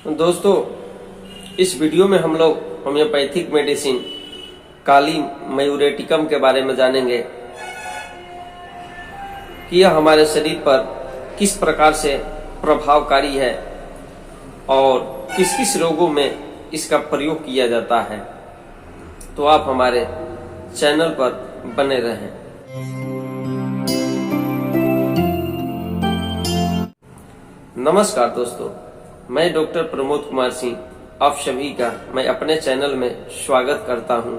दोस्तों, इस वीडियो में हम लोग होम्योपैथिक मेडिसिन काली मयूरेटिकम के बारे में जानेंगे कि यह हमारे शरीर पर किस प्रकार से प्रभावकारी है और किस किस रोगों में इसका प्रयोग किया जाता है। तो आप हमारे चैनल पर बने रहें। नमस्कार दोस्तों, मैं डॉक्टर प्रमोद कुमार सिंह आप सभी का मैं अपने चैनल में स्वागत करता हूं।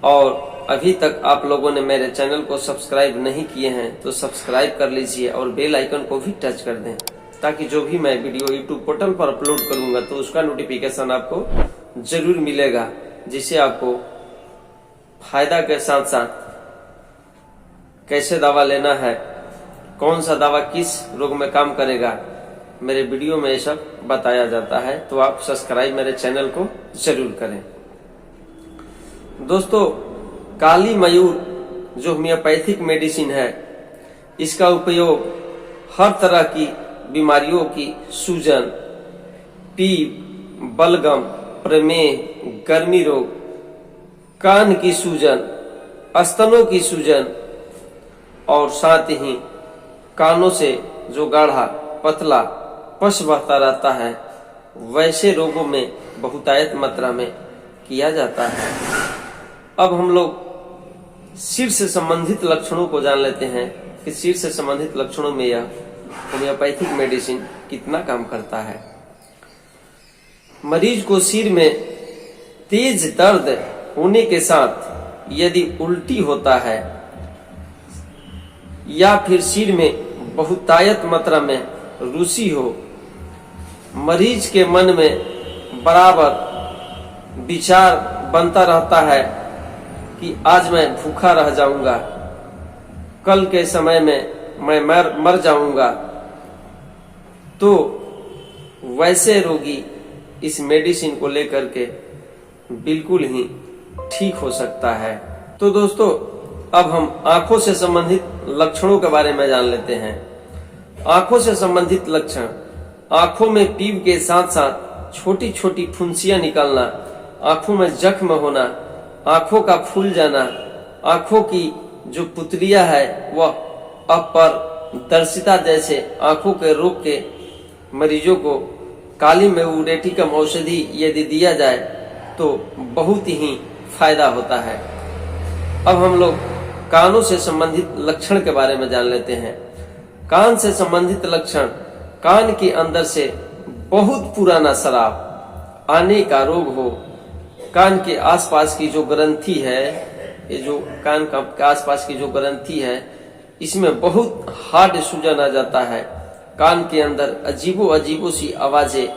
और अभी तक आप लोगों ने मेरे चैनल को सब्सक्राइब नहीं किए हैं तो सब्सक्राइब कर लीजिए और बेल आइकन को भी टच कर दें, ताकि जो भी मैं वीडियो यूट्यूब पोर्टल पर अपलोड करूंगा तो उसका नोटिफिकेशन आपको जरूर मिलेगा, जिससे आपको फायदा के साथ साथ कैसे दवा लेना है, कौन सा दवा किस रोग में काम करेगा, मेरे वीडियो में ये सब बताया जाता है। तो आप सब्सक्राइब मेरे चैनल को जरूर करें। दोस्तों, काली मयूर जो होम्योपैथिक मेडिसिन है, इसका उपयोग हर तरह की बीमारियों की सूजन, पीप, बलगम, प्रमेह, गर्मी रोग, कान की सूजन, स्तनों की सूजन और साथ ही कानों से जो गाढ़ा पतला पस बहता रहता है, वैसे रोगों में बहुतायत मात्रा में किया जाता है। अब हम लोग सिर से संबंधित लक्षणों को जान लेते हैं कि सिर से संबंधित लक्षणों में यह होम्योपैथिक मेडिसिन कितना काम करता है। मरीज को सिर में तेज दर्द होने के साथ यदि उल्टी होता है या फिर सिर में बहुतायत मात्रा में रुसी हो, मरीज के मन में बराबर विचार बनता रहता है कि आज मैं भूखा रह जाऊंगा, कल के समय में मैं मर जाऊंगा, तो वैसे रोगी इस मेडिसिन को लेकर के बिल्कुल ही ठीक हो सकता है। तो दोस्तों, अब हम आंखों से संबंधित लक्षणों के बारे में जान लेते हैं। आंखों से संबंधित लक्षण: आंखों में पीप के साथ साथ छोटी छोटी फुंसियां निकलना, आंखों में जख्म होना, आंखों का फूल जाना, आंखों की जो पुतलियां है वह अपारदर्शिता जैसे आंखों के रोग के मरीजों को काली मयूरेटिकम औषधि यदि दिया जाए तो बहुत ही फायदा होता है। अब हम लोग कानों से संबंधित लक्षण के बारे में जान लेते हैं। कान से संबंधित लक्षण: कान के अंदर से बहुत पुराना शराब आने का रोग हो, कान के आसपास की जो ग्रंथि है, ये जो कान के आसपास की जो ग्रंथि है, इसमें बहुत हार्ड सूजन आ जाता है, कान के अंदर अजीबो सी आवाजें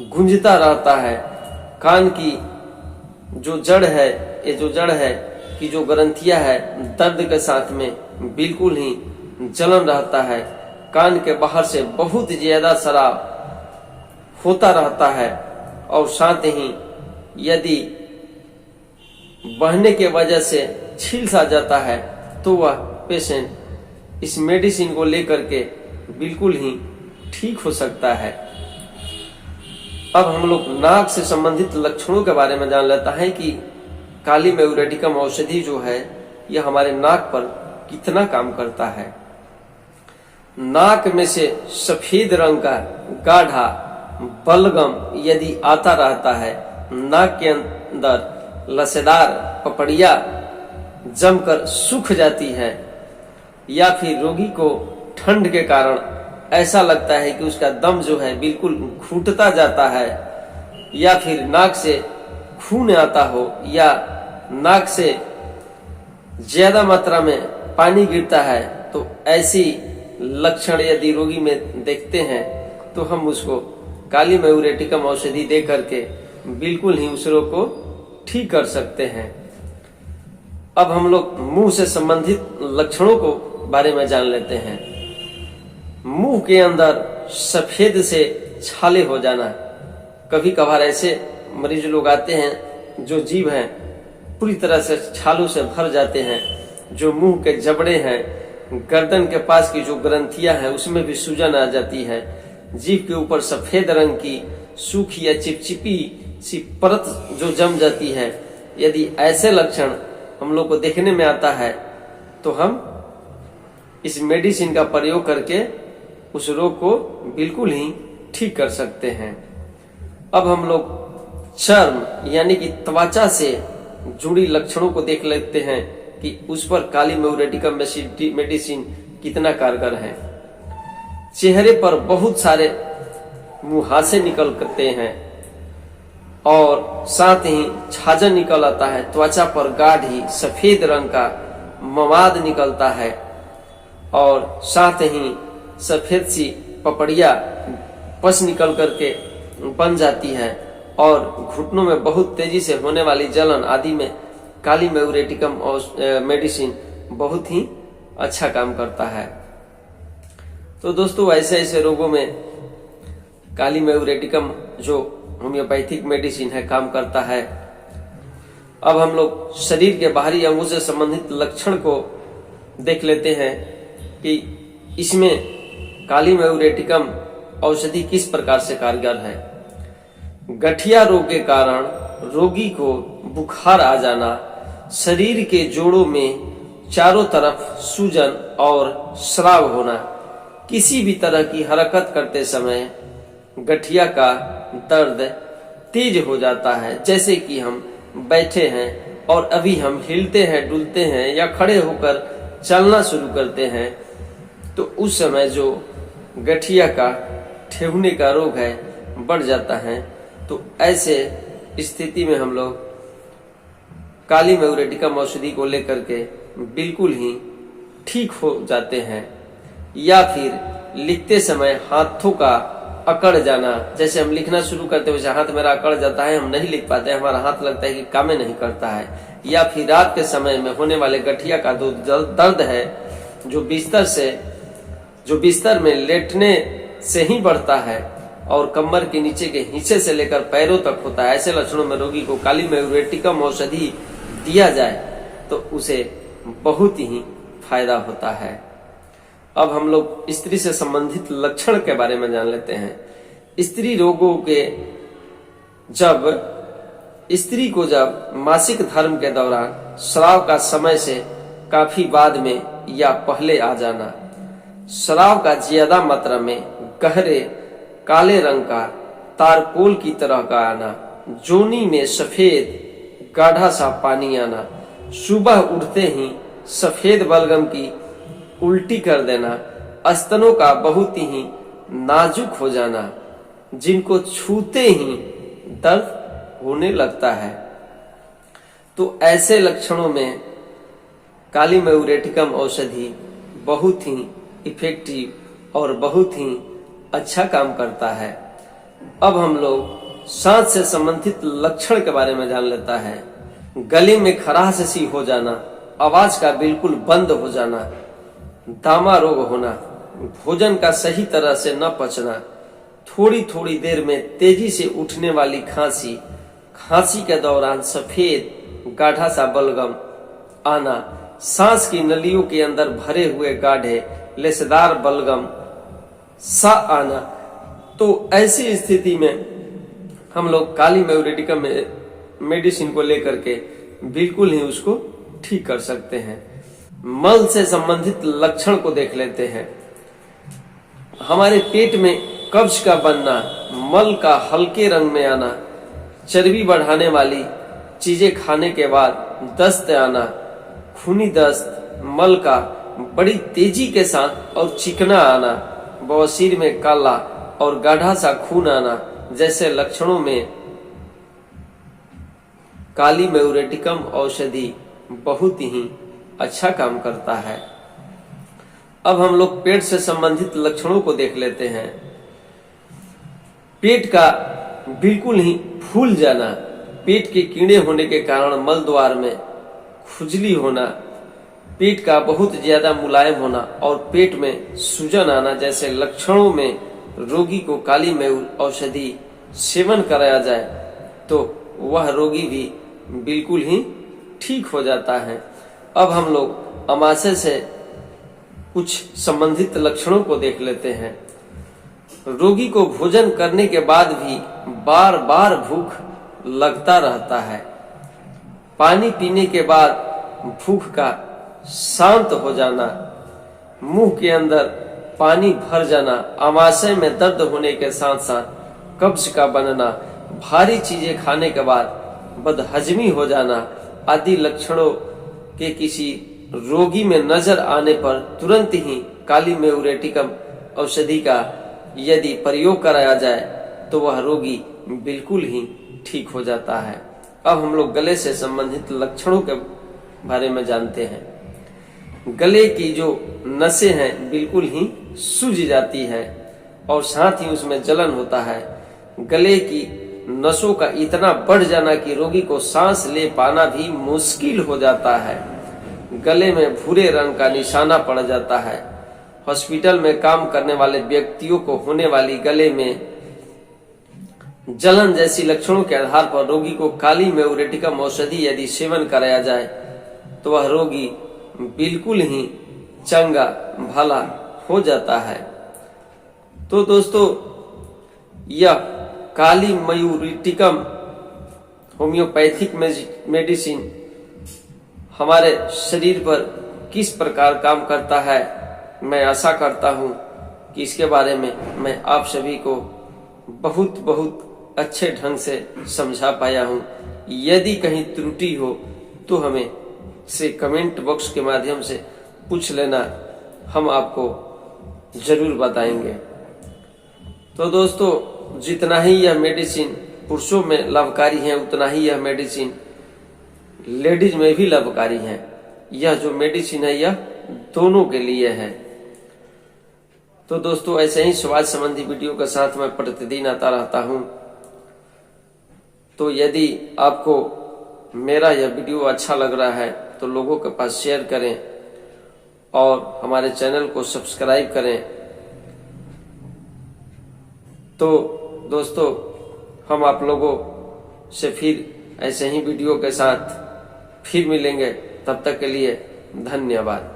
गूंजता रहता है, कान की जो जड़ है, ये जो जड़ है कि जो ग्रंथियां है दर्द के साथ में बिल्कुल ही जलन रहता है, कान के बाहर से बहुत ज्यादा शराब होता रहता है और साथ ही यदि बहने के वजह से छील सा जाता है तो वह पेशेंट इस मेडिसिन को लेकर के बिल्कुल ही ठीक हो सकता है। अब हम लोग नाक से संबंधित लक्षणों के बारे में जान लेता है कि काली मयूरेटिकम औषधि जो है यह हमारे नाक पर कितना काम करता है। नाक में से सफेद रंग का गाढ़ा बलगम यदि आता रहता है, नाक के अंदर लसेदार पपड़िया जमकर सूख जाती है, या फिर रोगी को ठंड के कारण ऐसा लगता है कि उसका दम जो है बिल्कुल घुटता जाता है, या फिर नाक से खून आता हो, या नाक से ज्यादा मात्रा में पानी गिरता है, तो ऐसी लक्षण यदि रोगी में देखते हैं तो हम उसको काली मयूरेटिकम औषधि दे करके बिल्कुल ही उस रोग को ठीक कर सकते हैं। अब हम लोग मुंह से संबंधित लक्षणों को बारे में जान लेते हैं। मुंह के अंदर सफेद से छाले हो जाना, कभी कभार ऐसे मरीज लोग आते हैं जो जीभ हैं पूरी तरह से छालों से भर जाते हैं, जो मुंह के जबड़े हैं, गर्दन के पास की जो ग्रंथियां हैं उसमें भी सूजन आ जाती है, जीभ के ऊपर सफेद रंग की सूखी या चिपचिपी सी परत जो जम जाती है, यदि ऐसे लक्षण हम लोग को देखने में आता है तो हम इस मेडिसिन का प्रयोग करके उस रोग को बिल्कुल ही ठीक कर सकते हैं। अब हम लोग चर्म यानी कि त्वचा से जुड़ी लक्षणों को देख लेते हैं कि उस पर काली मैग्नेटिकम मेडिसिन कितना कारगर है। चेहरे पर बहुत सारे मुहासे निकलते हैं और साथ ही छाजन निकल आता है। त्वचा पर गाढ़ी सफेद रंग का मवाद निकलता है और साथ ही सफेद सी पपड़िया पस निकल करके बन जाती है और घुटनों में बहुत तेजी से होने वाली जलन आदि में काली मैग्नेटिकम मेडिसिन बहुत ही अच्छा काम करता है। तो दोस्तों, ऐसे ऐसे रोगों में काली मैग्नेटिकम जो होम्योपैथिक मेडिसिन है काम करता है। अब हम लोग शरीर के बाहरी अंगों से संबंधित लक्षण को देख लेते हैं कि इसमें काली मैग्नेटिकम औषधि किस प्रकार से कारगर है। गठिया रोग के कारण रोगी को बुखार आ जाना, शरीर के जोड़ों में चारों तरफ सूजन और स्राव होना, किसी भी तरह की हरकत करते समय गठिया का दर्द तेज हो जाता है। जैसे कि हम बैठे हैं और अभी हम हिलते हैं, डुलते हैं या खड़े होकर चलना शुरू करते हैं तो उस समय जो गठिया का ठेहुने का रोग है बढ़ जाता है। तो ऐसे स्थिति में हम लोग काली मैग्नेटिकम औषधि को लेकर के बिल्कुल ही ठीक हो जाते हैं। या फिर लिखते समय हाथों का अकड़ जाना, जैसे हम लिखना शुरू करते हैं वैसे हाथ मेरा अकड़ जाता है, हम नहीं लिख पाते, हमारा हाथ लगता है कि काम नहीं करता है। या फिर रात के समय में होने वाले गठिया का जो दर्द है जो बिस्तर में लेटने से ही बढ़ता है और कमर के नीचे के हिस्से से लेकर पैरों तक होता है, ऐसे लक्षणों में रोगी को काली मैग्नेटिकम औषधि दिया जाए तो उसे बहुत ही फायदा होता है। अब हम लोग स्त्री से संबंधित लक्षण के बारे में जान लेते हैं। स्त्री रोगों के स्त्री को जब मासिक धर्म के दौरान स्राव का समय से काफी बाद में या पहले आ जाना, स्राव का ज्यादा मात्रा में गहरे काले रंग का तारकोल की तरह का आना, जोनी में सफेद गाढ़ा सा पानी आना, सुबह उठते ही सफेद बलगम की उल्टी कर देना, स्तनों का बहुत ही नाजुक हो जाना, जिनको छूते ही दर्द होने लगता है। तो ऐसे लक्षणों में काली मैग्नेटिकम औषधि बहुत ही इफेक्टिव और बहुत ही अच्छा काम करता है। अब हम लोग सांस से संबंधित लक्षण के बारे में जान लेता है। गले में खराश सी हो जाना, आवाज का बिल्कुल बंद हो जाना, दामा रोग होना, भोजन का सही तरह से न पचना, थोड़ी थोड़ी देर में तेजी से उठने वाली खांसी, खांसी के दौरान सफेद गाढ़ा सा बलगम आना, सांस की नलियों के अंदर भरे हुए गाढ़े लेसदार बलगम सा आना। तो ऐसी स्थिति में हम लोग काली मैग्नेटिकम मेडिसिन को लेकर के बिल्कुल ही उसको ठीक कर सकते हैं। मल से संबंधित लक्षण को देख लेते हैं। हमारे पेट में कब्ज का बनना, मल का हल्के रंग में आना, चर्बी बढ़ाने वाली चीजें खाने के बाद दस्त आना, खूनी दस्त, मल का बड़ी तेजी के साथ और चिकना आना, बवासीर में काला और गाढ़ा सा खून आना जैसे लक्षणों में काली मैग्नेटिकम औषधि बहुत ही अच्छा काम करता है। अब हम लोग पेट से संबंधित लक्षणों को देख लेते हैं। पेट का बिल्कुल ही फूल जाना, पेट के कीड़े होने के कारण मल द्वार में खुजली होना, पेट का बहुत ज्यादा मुलायम होना और पेट में सूजन आना जैसे लक्षणों में रोगी को काली मैग्नेटिकम औषधि सेवन कराया जाए तो वह रोगी भी बिल्कुल ही ठीक हो जाता है। अब हम लोग अमाशय से कुछ संबंधित लक्षणों को देख लेते हैं। रोगी को भोजन करने के बाद भी बार बार भूख लगता रहता है। पानी पीने के बाद भूख का शांत हो जाना, मुंह के अंदर पानी भर जाना, आमाशय में दर्द होने के साथ साथ कब्ज का बनना, भारी चीजें खाने के बाद बदहजमी हो जाना आदि लक्षणों के किसी रोगी में नजर आने पर तुरंत ही काली म्यूरेटिकम औषधि का यदि प्रयोग कराया जाए तो वह रोगी बिल्कुल ही ठीक हो जाता है। अब हम लोग गले से संबंधित लक्षणों के बारे में जानते हैं। गले की जो नसें हैं बिल्कुल ही सूज जाती है और साथ ही उसमें जलन होता है। गले की नसों का इतना बढ़ जाना कि रोगी को सांस ले पाना भी मुश्किल हो जाता है। गले में भूरे रंग का निशाना पड़ जाता है। हॉस्पिटल में काम करने वाले व्यक्तियों को होने वाली गले में जलन जैसी लक्षणों के आधार पर रोगी को काली म्यूरेटिकम औषधि यदि सेवन कराया जाए तो वह रोगी बिल्कुल ही चंगा भला हो जाता है। तो दोस्तों, यह काली म्यूरेटिकम होम्योपैथिक मेडिसिन हमारे शरीर पर किस प्रकार काम करता है, मैं आशा करता हूं कि इसके बारे में मैं आप सभी को बहुत अच्छे ढंग से समझा पाया हूं। यदि कहीं त्रुटि हो तो हमें से कमेंट बॉक्स के माध्यम से पूछ लेना, हम आपको जरूर बताएंगे। तो दोस्तों, जितना ही यह मेडिसिन पुरुषों में लाभकारी है उतना ही यह मेडिसिन लेडीज में भी लाभकारी है। यह जो मेडिसिन है यह दोनों के लिए है। तो दोस्तों, ऐसे ही स्वास्थ्य संबंधी वीडियो के साथ मैं प्रतिदिन आता रहता हूं। तो यदि आपको मेरा यह वीडियो अच्छा लग रहा है तो लोगों के पास शेयर करें और हमारे चैनल को सब्सक्राइब करें। तो दोस्तों, हम आप लोगों से फिर ऐसे ही वीडियो के साथ फिर मिलेंगे। तब तक के लिए धन्यवाद।